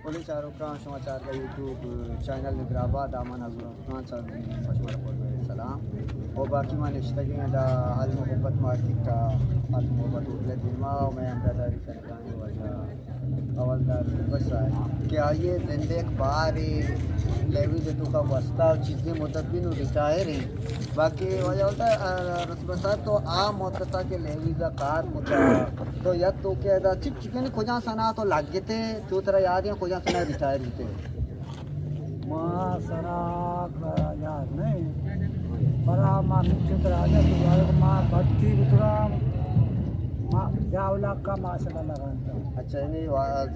Police शाहरुखान समाचार का YouTube channel निगराबाद आमान अजमान सलाम और बाकी मान इश्तगी दा हाल मोहब्बत मार्केट का हाल मोहब्बत उठले दिमा मैं अंदाज़ारी सरकानी वजह अवलदार बस है कि आइए जिंदे बार लेवी जे तो का वस्ता चीज़ें मुतबिन रिटायर हैं बाकी वजह होता है रसबसा तो आम होता के लेवी का कार मुता तो या तो क्या दा चिकन खोजा सना तो लागे थे जो तरह याद है खोजा सना रिटायर होते माँ सना याद नहीं बड़ा माँ नीचे राजा तो माँ भट्टी उतरा माँ जावला का माशा लगाता अच्छा नहीं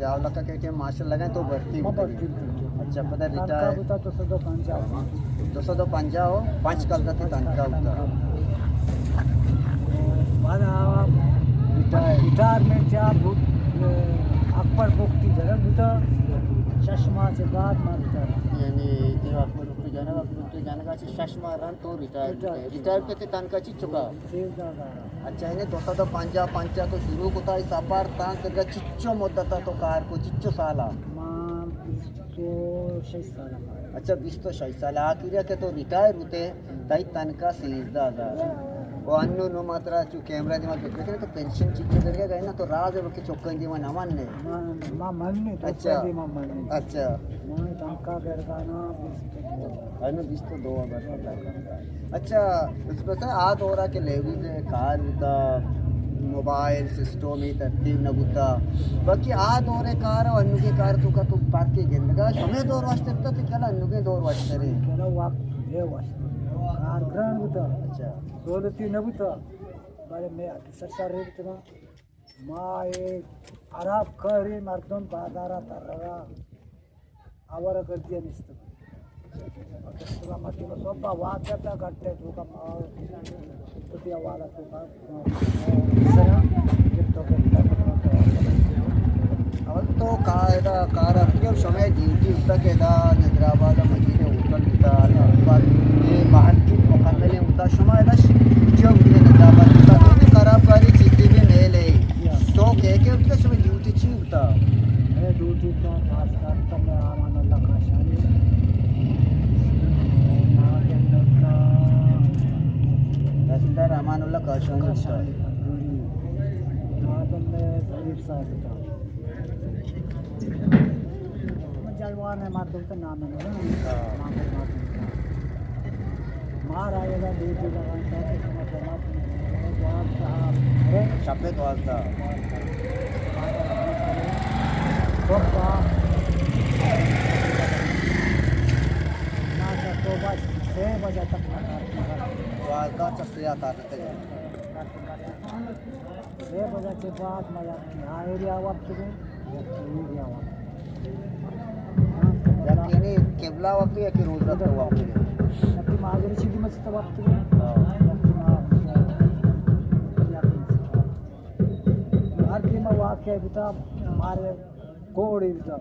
जावला का क्या माशा लगाए तो भर्ती अच्छा पता रिटायर होता तो सदो पंजा 250 हो 5 कल का तनखा होता रिटायरमेंट जा अकबर बुक की जगह होता चश्मा से बाद मार यानी जब आपको रुपये जाने का चश्मा रन तो रिटायर करते तनखा चीज चुका अच्छा इन्हें 250 तो शुरू होता है सफर तान तक चिच्चो मुद्दत तो कार को चिच्चो साला अच्छा 20 साल आखिर के तो रिटायर होते ताई तनखा 16,000 वो अन्नो नो मात्रा चु कैमरा दिमाग देखे तो पेंशन चिट्ठे करके गए ना तो राज है कि चौकन दी मन अमन ने मां मन ने अच्छा अच्छा मैं तनखा करगाना अन्नो 20 तो 2,000 अच्छा इस पर से आज हो रहा के लेवी से कार होता मोबाइल सिस्टम ही तरतीब न होता बाकी आज हो रहे कार अन्नु के कार तो का तो पार्क के गिंदगा समय दौर वास्ते तो क्या अन्नु के दौर वास्ते रे केला वक्त ये वास्ते कार ग्रहण होता अच्छा सोलती न होता बारे में सरकार रे तो मां ये अरब करे मर्दन बाजारा तररा आवर कर दिया निस्त तो मत में सब वाक्य का घटते तो का तो दिया वाला तो का सरा जब तो अब तो कार अपने समय ड्यूटी उठा के दा हैदराबाद मदीने होटल उठा और ये बाहर की मुकम्मल उठा समय दा जो भी हैदराबाद उठा तो खराब वाली चीजें भी मेल है तो के उठे समय ड्यूटी ची उठा है ड्यूटी का खास कर तो मैं आमान अल्लाह का शानी तहसीलदार अमानुल्लाह काशानी उठा आदम में गरीब साहब उठा जलवान है मार तो नाम है ना मार आएगा ड्यूटी लगाता है जवाब साहब है शपथ वास्ता बप्पा ना तो बस 6 बजे तक वास्ता चस्तिया करते हैं 6 बजे के बाद मैं यहाँ एरिया वक्त में एरिया वक्त यानी केवला वक्त या कि रोज रात वक्त अपनी माजरी सीधी मस्त वक्त में हर दिन वाक्य बिता मारे कोड बिता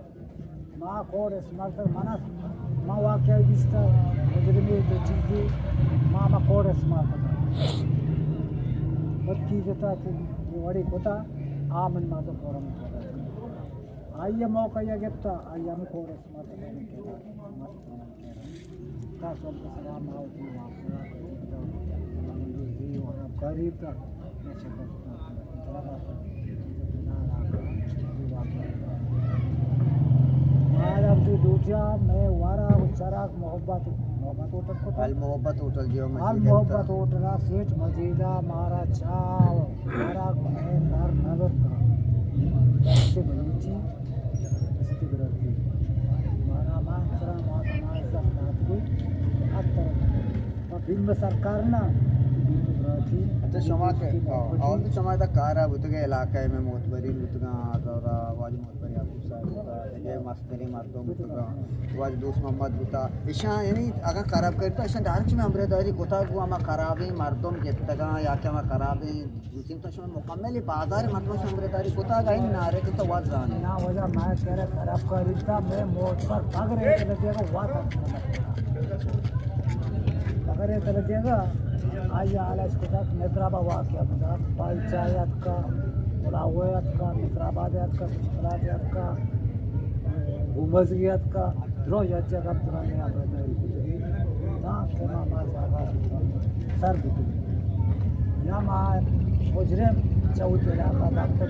माँ कोड स्मार्ट मना माँ वाक्य दिसता मुझे में तो चीज़ माँ कोड स्मार्ट बच्ची जता ये वड़ी होता आमन माँ तो फोरम आइए मौका या गिफ्ता आइए हम कोड स्मार्ट का सब सलाम आओ गरीब का दूसरा मैं वारा चराग मोहब्बत होटल को अल मोहब्बत होटल जो अल मोहब्बत होटल सेठ मजीदा मारा चाव मारा मैं नर नगर का इससे बलूची इससे बरती मारा मान सरा माता माइज़त नाथ को अत्तर और बिम्ब सरकार ना अच्छा शमा के और भी शमा दा कारा बुतगे इलाके में मोतबरी बुतगा आदरा वाज मोतबरी आपको साहब ये मस्तरी मर्दों बुतगा वाज दोस्त मोहम्मद बुता ईशा यानी अगर खराब करता ईशा डायरेक्ट में अमरेदारी कोता को हम खराबी मर्दों के तगा या क्या हम खराबी दूसरी तो शमा मुकम्मल बाजार मतलब अमरेदारी कोता गई नारे के तो वाज जाने ना वजह मैं कह रहा खराब करता मैं मोट पर भाग रहे थे देखो वात अगर ये कर देगा आइए आलस के साथ हैदराबाद वाक्य मतलब पंचायत का मुलावयत का मित्राबाद का मुश्किलात का मजगियत का रोज जगह पुराने आपण ना केना मा जागा सर बिकू या मा मुजरिम चौथीला का डॉक्टर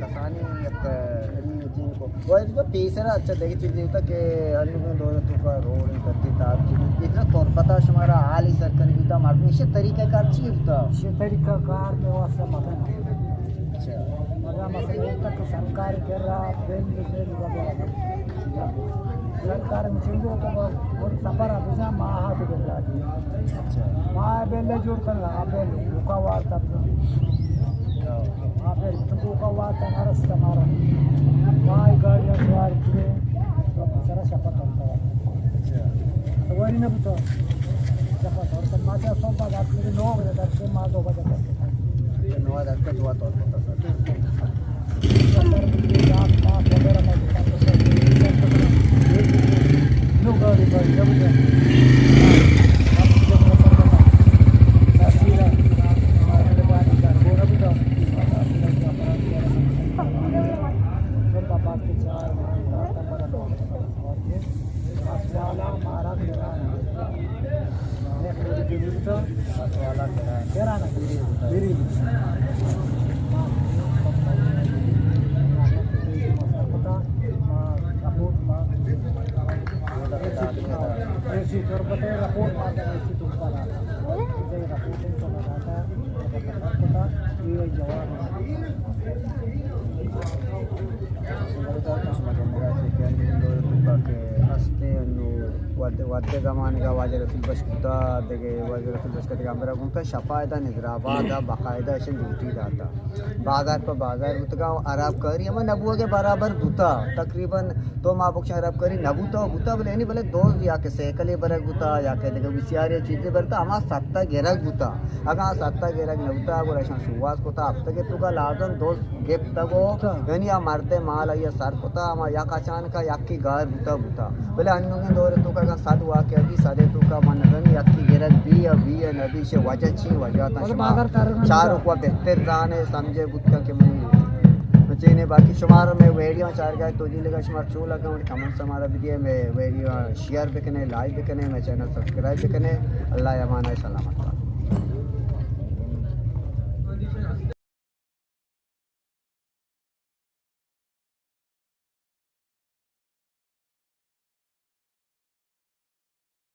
कहानी एक टीम को वो एक तो तीसरा अच्छा देखी चीज ये था कि अन्य में दो तो का रोड करती था इतना तौर पता हमारा हाल ही सरकार भी था मार्ग इसी तरीके का चीज था इसी तरीका कार में वास्ता मत अच्छा मजा मसला ये तक सरकार के रहा बेल वगैरह सरकार में चीजों को और सफर अभिजा माहा के बेला अच्छा माह बेले जोड़ कर रहा बेल रुका हुआ तब वहाँ पे रुका हुआ था रास्ता मारा माह गाड़ियाँ सवार किए तो सारा सफर करता है अच्छा तो वही ना पूछो सफर और तो माचा सोपा जाते हैं 9 बजे तक से माँ 2 बजे तक धन्यवाद आपका दुआ तौर पता सर वाद्य ज़माने का वाजर रसूल बश कुता देखे वाजर रसूल बश का दिगंबरा गुंता शफायदा निजराबाद बाकायदा ऐसे ड्यूटी दाता बाजार पर बाजार बुतगा अरब करी हम नबुआ के बराबर बुता तकरीबन तो माँ बख्श अरब करी नबूता बुता बोले नहीं बोले दोस्त या के सेकले बरक बुता या के देखे विसियारे चीज़ें बरता हमारा सत्ता गेरक बुता अगर सत्ता गेरक नबूता वो ऐसा शुरुआत को था अब तक तो का लाजम दोस्त गेप तक यानी या मरते माल या सर कोता हम या काचान का या की गार बुता बुता बोले अन्यों के दौरे तो का साथ हुआ के अभी सादे तो का मन नहीं या की गेरक भी नबी से वजह छी वजह था चार को बेहतर जाने समझे बुता के मनी बच्चे बाकी शुमार में वीडियो चार गए तो जी लगा शुमार चो लगा और कमेंट हमारा वीडियो में वीडियो शेयर भी करें लाइक भी करें मैं चैनल सब्सक्राइब भी करें अल्लाह अमान सलामत।